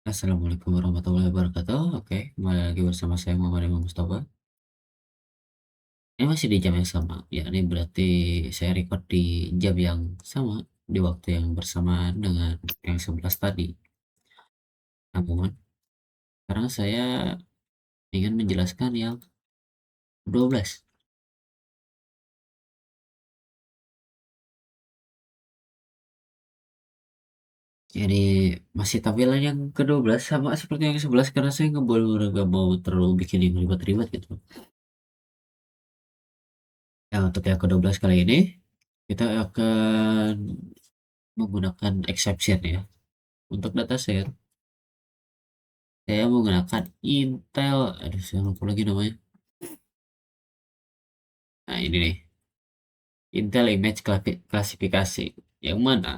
Assalamualaikum warahmatullahi wabarakatuh. Oke, kembali lagi bersama saya Muhammad Imam Mustafa. Ini masih di jam yang sama. Ya, ini berarti saya record di jam yang sama, di waktu yang bersamaan dengan yang 11 tadi. Namun, sekarang saya ingin menjelaskan yang 12. Jadi, masih tampilan yang ke-12 sama seperti yang ke-11 karena saya nggak mau terlalu bikin yang ribet-ribet gitu. Nah, untuk yang ke-12 kali ini, kita akan menggunakan exception ya. Untuk dataset, saya menggunakan Intel, aduh saya lupa lagi namanya. Nah ini nih, Intel Image Klasifikasi. Yang mana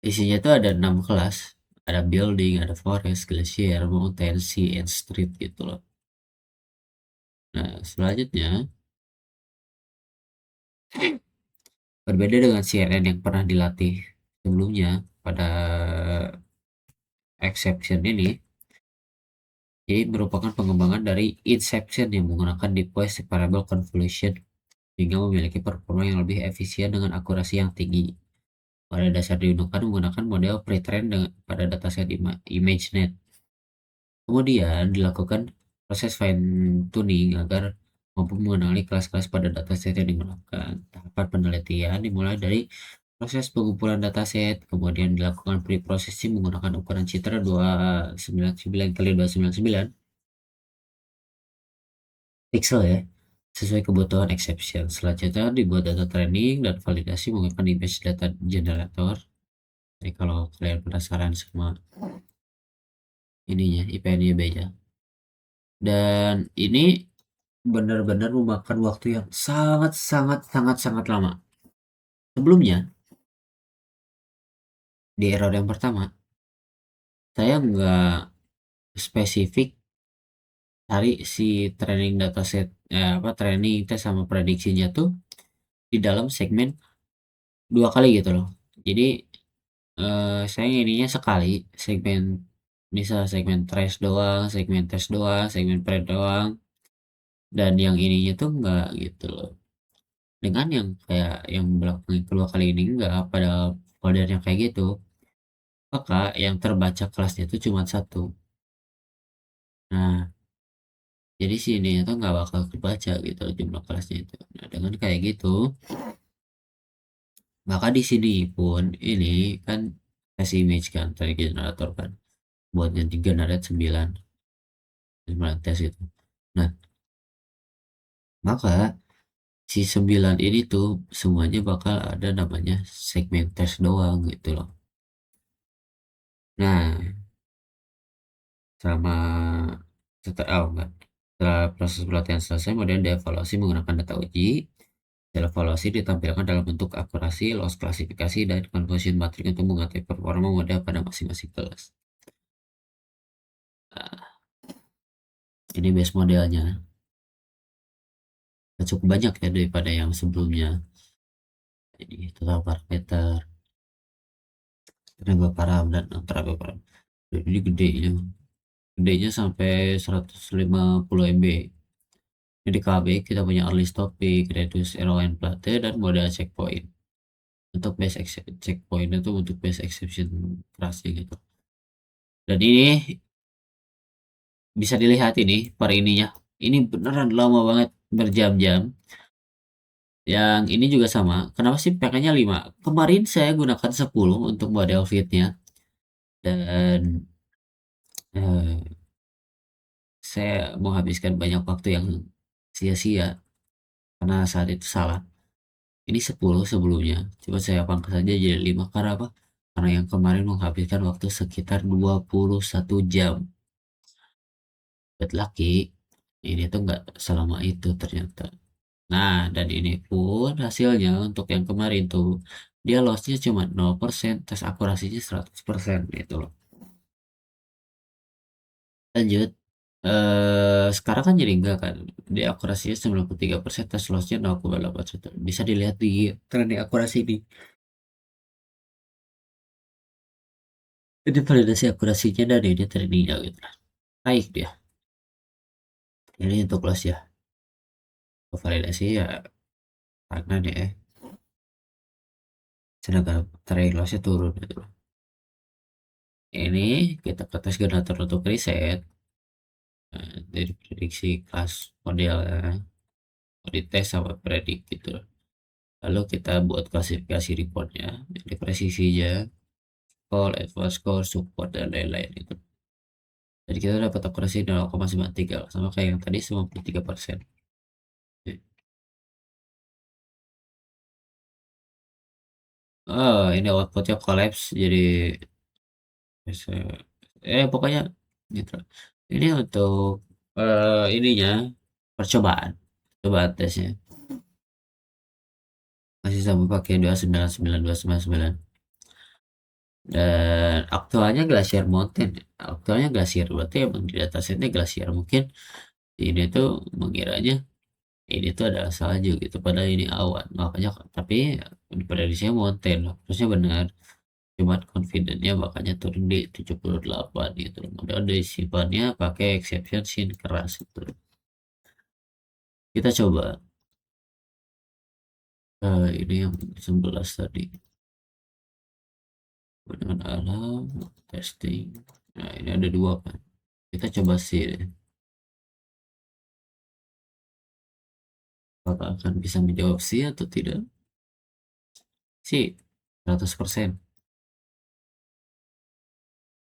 isinya tuh ada 6 kelas. Ada building, ada forest, glacier, mountain, sea, and street gitu loh. Nah selanjutnya, berbeda dengan CNN yang pernah dilatih sebelumnya pada exception ini, ini merupakan pengembangan dari Inception yang menggunakan Depois Separable Convolution sehingga memiliki performa yang lebih efisien dengan akurasi yang tinggi. Pada dasar digunakan menggunakan model pre-trained pada dataset ImageNet. Kemudian dilakukan proses fine tuning agar mampu mengenali kelas-kelas pada dataset yang digunakan. Tahapan penelitian dimulai dari proses pengumpulan dataset, kemudian dilakukan pre-processing menggunakan ukuran citra 299 kali 299 pixel ya, sesuai kebutuhan exception. Selanjutnya dibuat data training dan validasi menggunakan image data generator. Jadi kalau kalian penasaran sama ininya IPNYB-nya, dan ini benar-benar memakan waktu yang sangat sangat sangat sangat lama. Sebelumnya di error yang pertama saya nggak spesifik cari si training dataset, training tes sama prediksinya tuh di dalam segmen dua kali gitu loh. Jadi saya ininya sekali segmen, misal segmen trace doang, segmen tes doang, segmen pred doang, dan yang ininya tuh enggak gitu loh. Dengan yang kayak yang belakang kedua kali ini enggak pada foldernya kayak gitu, maka yang terbaca kelasnya itu cuma satu. Nah, jadi si ininya tuh nggak bakal kebaca gitu jumlah kelasnya itu. Nah, dengan kayak gitu, maka di sini pun ini kan kasih image kan dari generator kan buat ganti generate 9 tes itu. Nah, maka si 9 ini tuh semuanya bakal ada namanya segmen tes doang gitu loh. Nah, selama setelah proses pelatihan selesai, kemudian dievaluasi menggunakan data uji. Hasil evaluasi ditampilkan dalam bentuk akurasi, loss klasifikasi, dan conversion matrix untuk mengetahui performa model pada masing-masing kelas. Nah, ini base modelnya. Cukup banyak ya daripada yang sebelumnya. Jadi total parameter, tenaga param, dan antara param. Jadi gedenya sampai 150 MB. Jadi di KB kita punya early stopping, reduce error plate, dan model checkpoint. Untuk base checkpoint itu untuk base exception kerasnya gitu. Dan ini bisa dilihat ini per ininya. Ini beneran lama banget, berjam-jam. Yang ini juga sama. Kenapa sih pakainya 5? Kemarin saya gunakan 10 untuk model fitnya, dan eh, saya menghabiskan banyak waktu yang sia-sia karena saat itu salah. Ini 10 sebelumnya. Coba saya pangkas saja jadi 5 karena apa? Karena yang kemarin menghabiskan waktu sekitar 21 jam. But lucky, ini tuh nggak selama itu ternyata. Nah, dan ini pun hasilnya untuk yang kemarin tuh, dia lossnya cuma 0%, tes akurasinya 100% gitu loh. Lanjut, sekarang kan jadi enggak kan, di akurasinya 93%, tes lossnya 0,81. Bisa dilihat di trending akurasi ini. Ini validasi akurasinya dan ini trainingnya gitu lah. Baik dia. Ini untuk kelas ya. Validasi ya karena deh tenaga training lossnya turun gitu loh. Ini kita ke tes generator untuk riset. Dari prediksi kelas model dites sama predik gitu loh. Lalu kita buat klasifikasi reportnya, jadi presisinya, call, advance score, support, dan lain-lain itu. Jadi kita dapat akurasi 0,93 sama kayak yang tadi 93%. Oh, ini outputnya collapse jadi pokoknya gitu. Ini untuk ininya percobaan, percobaan tesnya masih sama pakai 299 dan aktualnya Glacier Mountain. Aktualnya Glacier berarti emang di datasetnya Glacier, mungkin ini tuh mengiranya ini tuh adalah salju gitu padahal ini awan, makanya tapi prediksinya mountain terusnya benar, cuman confidentnya makanya turun di 78 gitu loh. Modal disimpannya pakai exception sin keras gitu. Kita coba ini yang 11 tadi dengan alam testing. Nah ini ada dua kan, kita coba sih apakah akan bisa menjawab sih atau tidak. Sih 100%,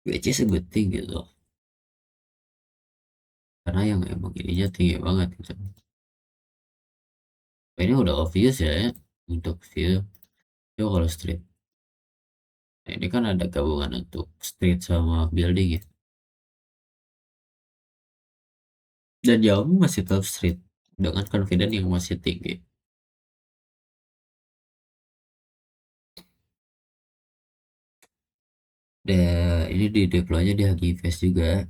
which is a good thing gitu, karena yang emang ininya tinggi banget gitu. Ini udah obvious ya, untuk view. Coba kalau street, nah, ini kan ada gabungan untuk street sama building ya, dan jawabnya masih tetap street dengan confident yang masih tinggi. Dan ini di deploynya di Hugging Face juga.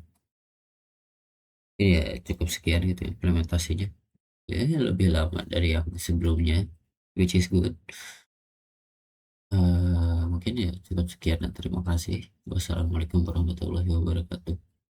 Ini ya cukup sekian gitu implementasinya, ya lebih lama dari yang sebelumnya, which is good. Mungkin ya cukup sekian dan terima kasih. Wassalamualaikum warahmatullahi wabarakatuh.